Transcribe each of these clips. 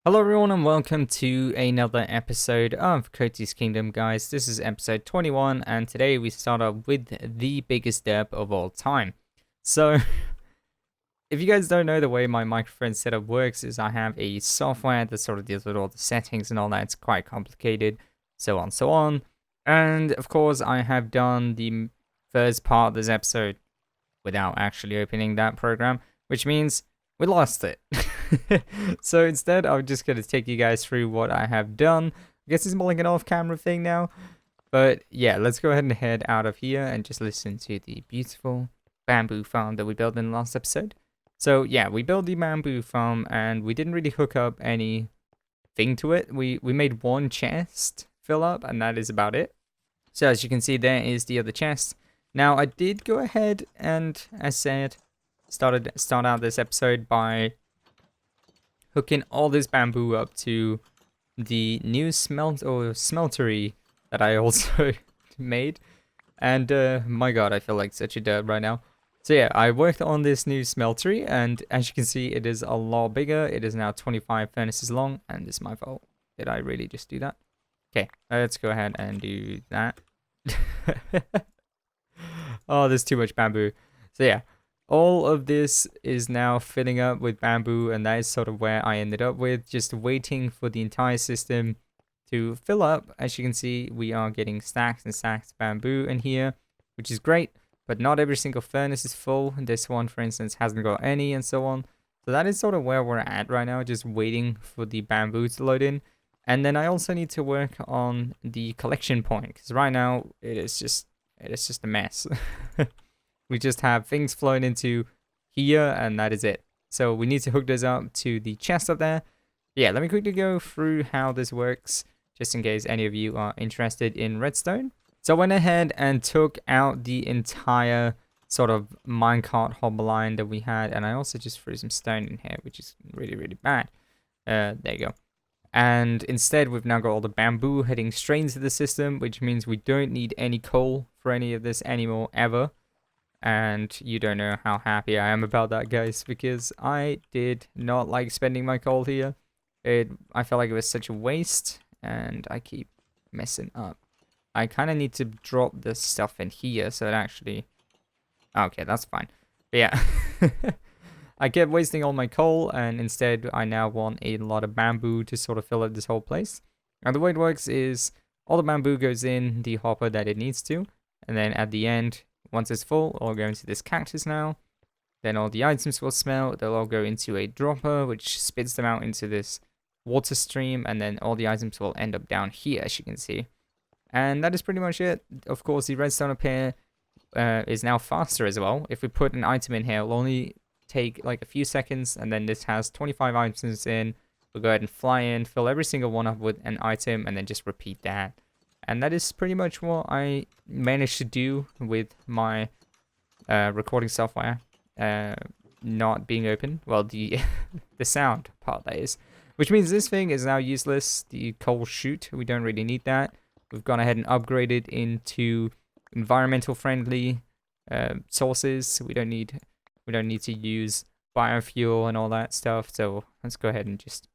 Hello everyone and welcome to another episode of Kotie's Kingdom, guys. This is episode 21 and today we start off with the biggest derp of all time. So, if you guys don't know, the way my microphone setup works is I have a software that sort of deals with all the settings and all that. It's quite complicated, so on, so on. And of course I have done the first part of this episode without actually opening that program, which means we lost it. So instead, I'm just going to take you guys through what I have done. I guess it's more like an off-camera thing now. But yeah, let's go ahead and head out of here and just listen to the beautiful bamboo farm that we built in the last episode. So yeah, we built the bamboo farm and we didn't really hook up anything to it. We made one chest fill up and that is about it. So as you can see, there is the other chest. Now I did go ahead and, as said, start out this episode by hooking all this bamboo up to the new smeltery that I also made. And my god, I feel like such a derp right now. So yeah, I worked on this new smeltery, and as you can see, it is a lot bigger. It is now 25 furnaces long, and it's my fault. Did I really just do that? Okay, let's go ahead and do that. Oh, there's too much bamboo. So yeah, all of this is now filling up with bamboo, and that is sort of where I ended up with, just waiting for the entire system to fill up. As you can see, we are getting stacks and stacks of bamboo in here, which is great, but not every single furnace is full. This one, for instance, hasn't got any, and so on. So that is sort of where we're at right now, just waiting for the bamboo to load in. And then I also need to work on the collection point, because right now it is just a mess. We just have things flowing into here, and that is it. So we need to hook those up to the chest up there. Yeah, let me quickly go through how this works, just in case any of you are interested in redstone. So I went ahead and took out the entire sort of minecart hobble line that we had, and I also just threw some stone in here, which is really, really bad. There you go. And instead, we've now got all the bamboo heading straight into the system, which means we don't need any coal for any of this anymore, ever. And you don't know how happy I am about that, guys, because I did not like spending my coal here. I felt like it was such a waste, and I keep messing up. I kind of need to drop this stuff in here so it actually... Okay, that's fine. But yeah, I kept wasting all my coal, and instead I now want a lot of bamboo to sort of fill up this whole place. And the way it works is all the bamboo goes in the hopper that it needs to, and then at the end, once it's full, it'll go into this cactus now. Then all the items will smelt. They'll all go into a dropper, which spits them out into this water stream. And then all the items will end up down here, as you can see. And that is pretty much it. Of course, the redstone up here is now faster as well. If we put an item in here, it'll only take like a few seconds. And then this has 25 items in. We'll go ahead and fly in, fill every single one up with an item, and then just repeat that. And that is pretty much what I managed to do with my recording software not being open. Well, the the sound part, that is. Which means this thing is now useless. The coal chute, we don't really need that. We've gone ahead and upgraded into environmental friendly sources. We don't need to use biofuel and all that stuff. So let's go ahead and just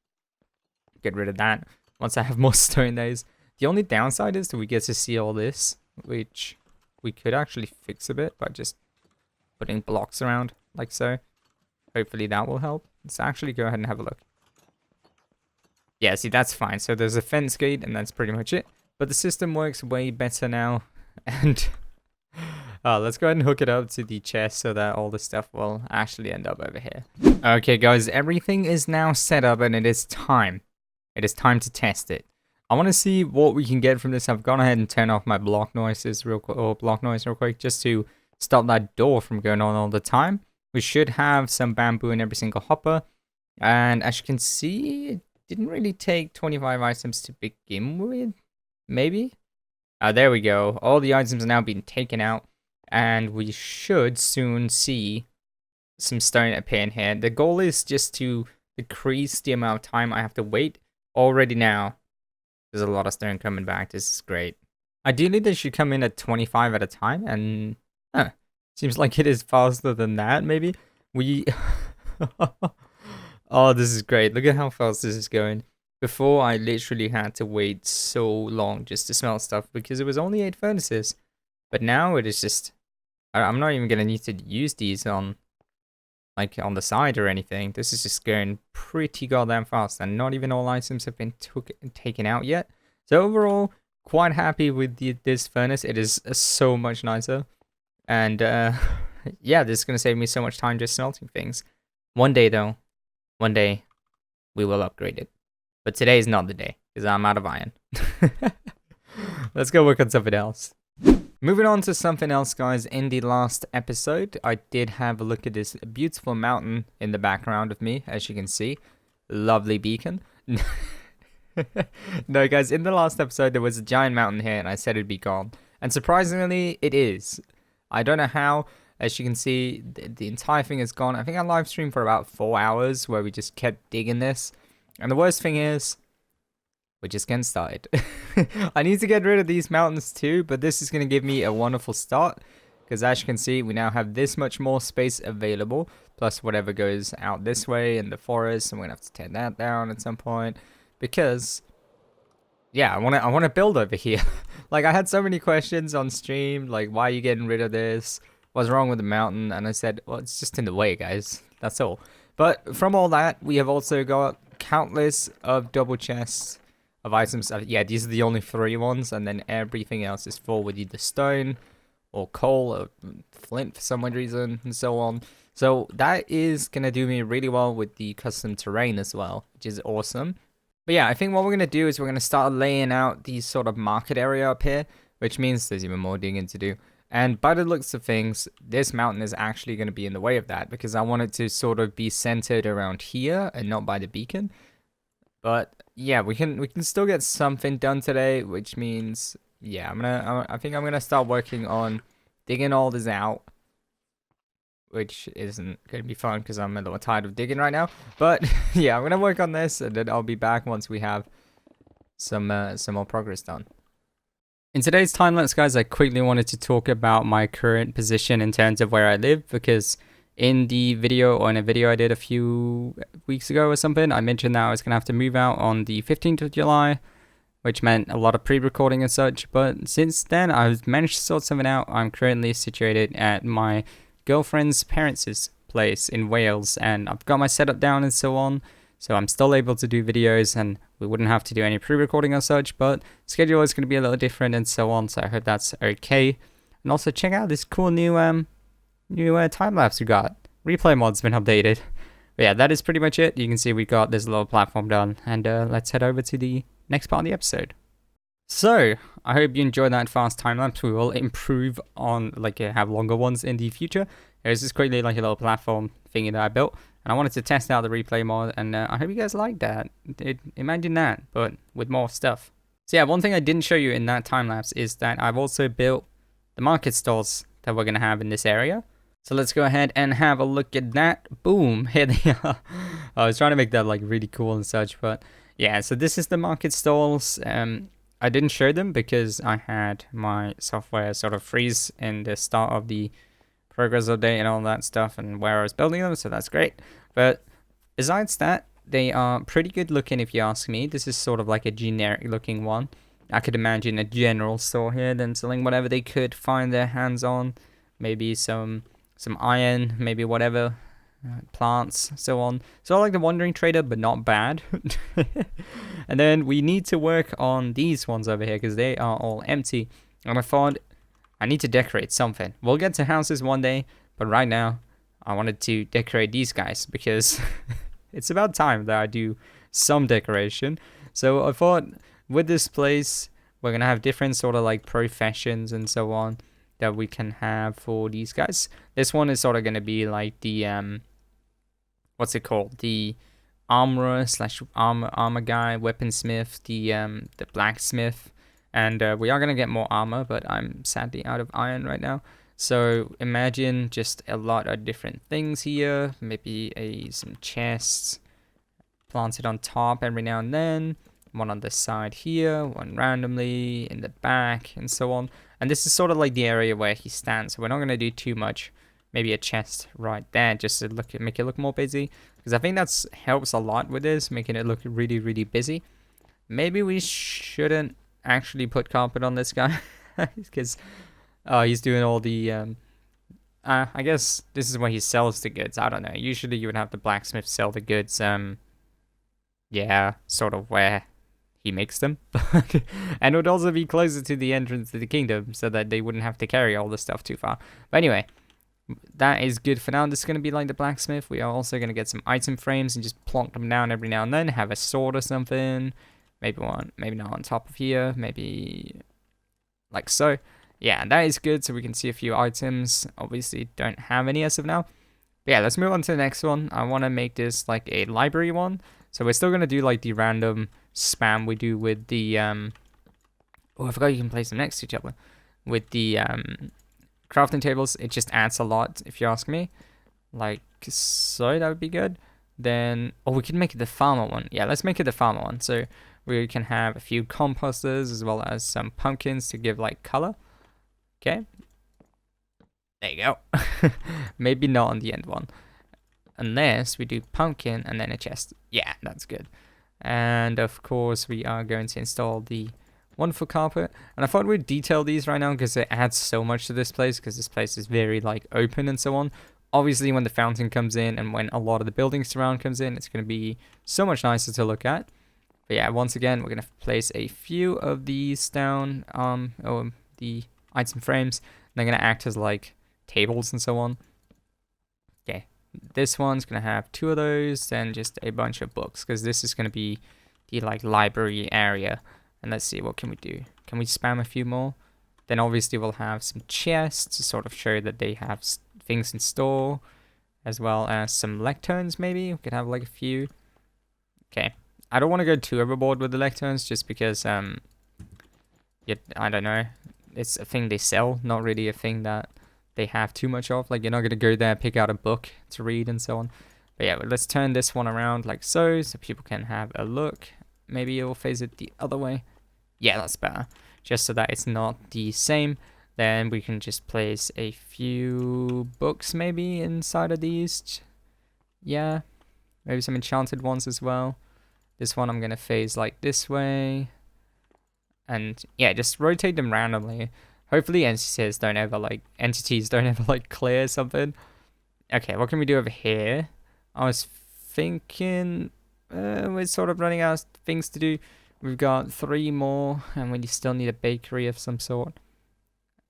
get rid of that once I have more stone days. The only downside is that we get to see all this, which we could actually fix a bit by just putting blocks around, like so. Hopefully that will help. Let's actually go ahead and have a look. Yeah, see, that's fine. So there's a fence gate, and that's pretty much it. But the system works way better now. And let's go ahead and hook it up to the chest so that all the stuff will actually end up over here. Okay, guys, everything is now set up, and it is time. It is time to test it. I want to see what we can get from this. I've gone ahead and turned off my block noises real quick, just to stop that door from going on all the time. We should have some bamboo in every single hopper, and as you can see, it didn't really take 25 items to begin with. Maybe. There we go. All the items are now being taken out, and we should soon see some stone appear in here. The goal is just to decrease the amount of time I have to wait. Already now, there's a lot of stone coming back. This is great. Ideally, they should come in at 25 at a time, and seems like it is faster than that, maybe. We Oh, this is great. Look at how fast this is going. Before, I literally had to wait so long just to smelt stuff because it was only 8 furnaces. But now it is just... I'm not even going to need to use these on like on the side or anything. This is just going pretty goddamn fast, and not even all items have been taken out yet. So overall, quite happy with this furnace. It is so much nicer, and yeah, this is going to save me so much time just smelting things. One day though, one day we will upgrade it, but today is not the day because I'm out of iron. Let's go work on something else. Moving on to something else, guys. In the last episode, I did have a look at this beautiful mountain in the background of me, as you can see. Lovely beacon. No, guys, in the last episode, there was a giant mountain here, and I said it'd be gone. And surprisingly, it is. I don't know how. As you can see, the entire thing is gone. I think I live streamed for about 4 hours, where we just kept digging this. And the worst thing is, we're just getting started. I need to get rid of these mountains too, but this is going to give me a wonderful start. Because as you can see, we now have this much more space available. Plus whatever goes out this way in the forest. And we're going to have to tear that down at some point. Because, yeah, I want to build over here. Like, I had so many questions on stream. Like, why are you getting rid of this? What's wrong with the mountain? And I said, well, it's just in the way, guys. That's all. But from all that, we have also got countless of double chests of items. Yeah, these are the only 3 ones, and then everything else is full with either stone or coal or flint for some weird reason, and so on. So that is gonna do me really well with the custom terrain as well, which is awesome. But yeah, I think what we're gonna do is we're gonna start laying out the sort of market area up here, which means there's even more digging to do. And by the looks of things, this mountain is actually going to be in the way of that, because I want it to sort of be centered around here and not by the beacon. But yeah, we can still get something done today, which means, yeah, I think I'm gonna start working on digging all this out, which isn't gonna be fun because I'm a little tired of digging right now. But yeah, I'm gonna work on this, and then I'll be back once we have some more progress done. In today's time lapse, guys, I quickly wanted to talk about my current position in terms of where I live, because in the video, or in a video I did a few weeks ago or something, I mentioned that I was going to have to move out on the 15th of July, which meant a lot of pre-recording and such. But since then, I've managed to sort something out. I'm currently situated at my girlfriend's parents' place in Wales, and I've got my setup down and so on. So I'm still able to do videos, and we wouldn't have to do any pre-recording or such, but schedule is going to be a little different and so on. So I hope that's okay. And also check out this cool new time lapse we got. Replay mod's been updated. But yeah, that is pretty much it. You can see we got this little platform done, and let's head over to the next part of the episode. So I hope you enjoyed that fast time lapse. We will improve on have longer ones in the future. It's just quickly like a little platform thingy that I built, and I wanted to test out the replay mod, and I hope you guys like that. Imagine that, but with more stuff. So yeah, one thing I didn't show you in that time lapse is that I've also built the market stalls that we're gonna have in this area. So let's go ahead and have a look at that. Boom, here they are. I was trying to make that like really cool and such, but yeah, so this is the market stalls. I didn't show them because I had my software sort of freeze in the start of the progress update and all that stuff, and where I was building them, so that's great. But besides that, they are pretty good looking if you ask me. This is sort of like a generic looking one. I could imagine a general store here then selling whatever they could find their hands on. Maybe some iron, maybe whatever, plants, so on. So I like the wandering trader, but not bad. And then we need to work on these ones over here because they are all empty. And I thought I need to decorate something. We'll get to houses one day, but right now I wanted to decorate these guys because it's about time that I do some decoration. So I thought with this place, we're going to have different sort of like professions and so on that we can have for these guys. This one is sort of going to be like the what's it called, the armorer slash armor guy, weaponsmith, the blacksmith, and we are going to get more armor, but I'm sadly out of iron right now. So imagine just a lot of different things here, maybe some chests planted on top every now and then, one on the side here, one randomly in the back, and so on. And this is sort of like the area where he stands, so we're not going to do too much. Maybe a chest right there, just to make it look more busy. because I think that's helps a lot with this, making it look really, really busy. Maybe we shouldn't actually put carpet on this guy because he's doing all the I guess this is where he sells the goods. I don't know. Usually you would have the blacksmith sell the goods yeah, sort of where he makes them. And it would also be closer to the entrance to the kingdom so that they wouldn't have to carry all the stuff too far. But anyway, that is good for now. This is going to be like the blacksmith. We are also going to get some item frames and just plonk them down every now and then. Have a sword or something. Maybe one, maybe not on top of here. Maybe like so. Yeah, that is good. So we can see a few items. Obviously don't have any as of now. But yeah, let's move on to the next one. I want to make this like a library one. So we're still going to do like the random spam we do with the oh, I forgot you can place them next to each other with the crafting tables. It just adds a lot if you ask me, like so. That would be good. Then we can make it the farmer one. Yeah, let's make it the farmer one. So we can have a few composters as well as some pumpkins to give like color. Okay, there you go. Maybe not on the end one, unless we do pumpkin and then a chest. Yeah, that's good. And of course we are going to install the wonderful carpet. And I thought we'd detail these right now because it adds so much to this place, because this place is very like open and so on. Obviously when the fountain comes in and when a lot of the buildings around comes in, it's going to be so much nicer to look at. But yeah, once again, we're going to place a few of these down, the item frames. They're going to act as like tables and so on. Okay, this one's going to have 2 of those, then just a bunch of books, because this is going to be the like library area. And let's see, what can we do? Can we spam a few more? Then obviously we'll have some chests to sort of show that they have things in store, as well as some lecterns maybe. We could have like a few. Okay, I don't want to go too overboard with the lecterns just because, yeah, I don't know. It's a thing they sell, not really a thing that they have too much of. Like, you're not going to go there, pick out a book to read and so on. But yeah, let's turn this one around like so people can have a look. Maybe it'll face it the other way. Yeah, that's better. Just so that it's not the same. Then we can just place a few books maybe inside of these. Yeah, maybe some enchanted ones as well. This one I'm going to phase like this way. And yeah, just rotate them randomly. Hopefully entities don't ever like clear something. Okay, what can we do over here? I was thinking we're sort of running out of things to do. We've got 3 more and we still need a bakery of some sort.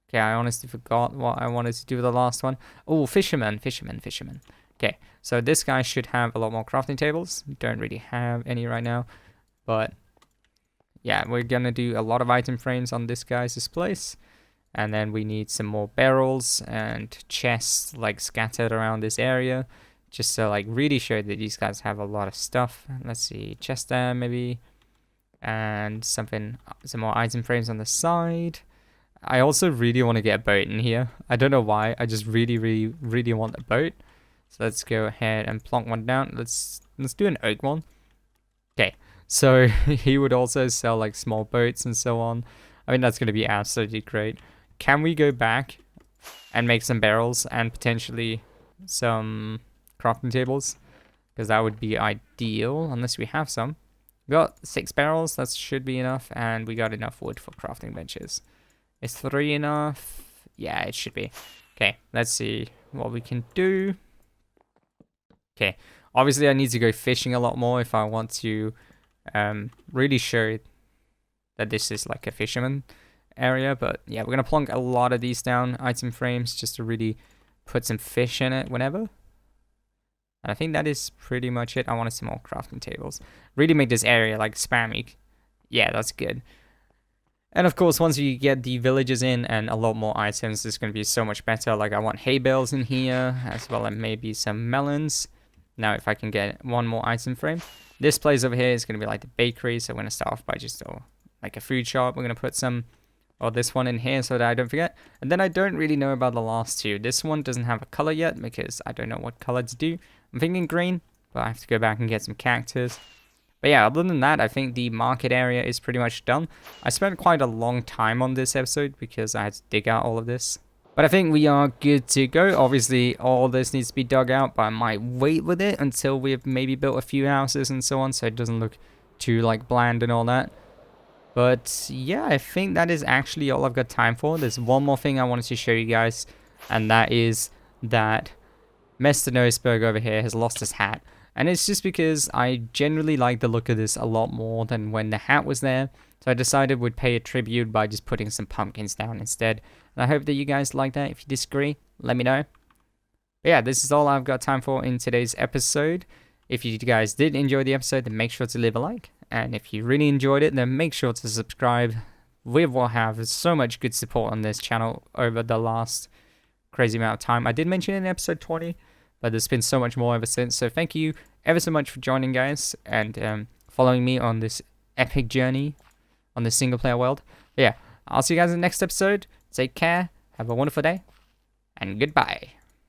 Okay, I honestly forgot what I wanted to do with the last one. Oh, fisherman. Okay, so this guy should have a lot more crafting tables. We don't really have any right now, but yeah, we're gonna do a lot of item frames on this guy's place. And then we need some more barrels and chests like scattered around this area, just to like really show that these guys have a lot of stuff. Let's see, chest there maybe, and some more item frames on the side. I also really want to get a boat in here. I don't know why. I just really want a boat. So let's go ahead and plonk one down. Let's do an oak one. Okay, so he would also sell like small boats and so on. I mean, that's going to be absolutely great. Can we go back and make some barrels and potentially some crafting tables? Because that would be ideal, unless we have some. We got 6 barrels, that should be enough, and we got enough wood for crafting benches. Is 3 enough? Yeah, it should be. Okay, let's see what we can do. Okay, obviously I need to go fishing a lot more if I want to really show that this is like a fisherman area. But yeah, we're gonna plonk a lot of these down, item frames, just to really put some fish in it whenever. And I think that is pretty much it. I wanted some more crafting tables. Really make this area like spammy. Yeah, that's good. And of course, once you get the villagers in and a lot more items, it's going to be so much better. Like I want hay bales in here, as well as maybe some melons. Now, if I can get one more item frame. This place over here is going to be like the bakery. So we're going to start off by just like a food shop. We're going to put this one in here so that I don't forget. And then I don't really know about the last 2. This one doesn't have a color yet because I don't know what color to do. I'm thinking green, but I have to go back and get some cactus. But yeah, other than that, I think the market area is pretty much done. I spent quite a long time on this episode because I had to dig out all of this. But I think we are good to go. Obviously, all this needs to be dug out, but I might wait with it until we've maybe built a few houses and so on, so it doesn't look too like bland and all that. But yeah, I think that is actually all I've got time for. There's one more thing I wanted to show you guys, and that is that Mr. Noseberg over here has lost his hat. And it's just because I generally like the look of this a lot more than when the hat was there. So I decided we'd pay a tribute by just putting some pumpkins down instead. And I hope that you guys like that. If you disagree, let me know. But yeah, this is all I've got time for in today's episode. If you guys did enjoy the episode, then make sure to leave a like. And if you really enjoyed it, then make sure to subscribe. We will have so much good support on this channel over the last crazy amount of time. I did mention in episode 20, but there's been so much more ever since. So thank you ever so much for joining, guys, and following me on this epic journey on the single player world. But yeah, I'll see you guys in the next episode. Take care, have a wonderful day, and goodbye.